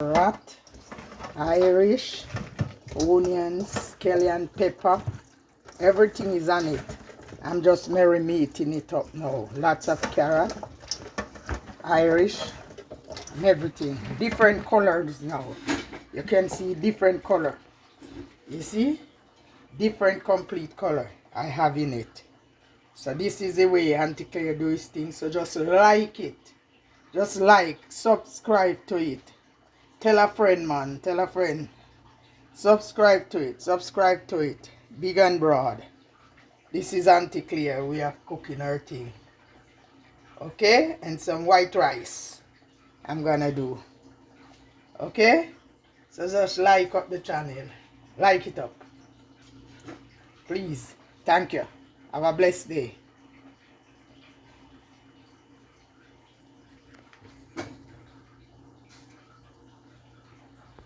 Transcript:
Rat, Irish, onions, scallion pepper. Everything is on it. I'm just marinating it up now. Lots of carrot, Irish, and everything. Different colors now. You can see different color. You see? Different complete color I have in it. So this is the way Aunty Clair do his thing. So just like it. Just like, subscribe to it. Tell a friend, man. Tell a friend. Subscribe to it. Subscribe to it. Big and broad. This is Aunty Clair. We are cooking her thing. Okay? And some white rice. I'm gonna do. Okay? So just like up the channel. Like it up. Please. Thank you. Have a blessed day.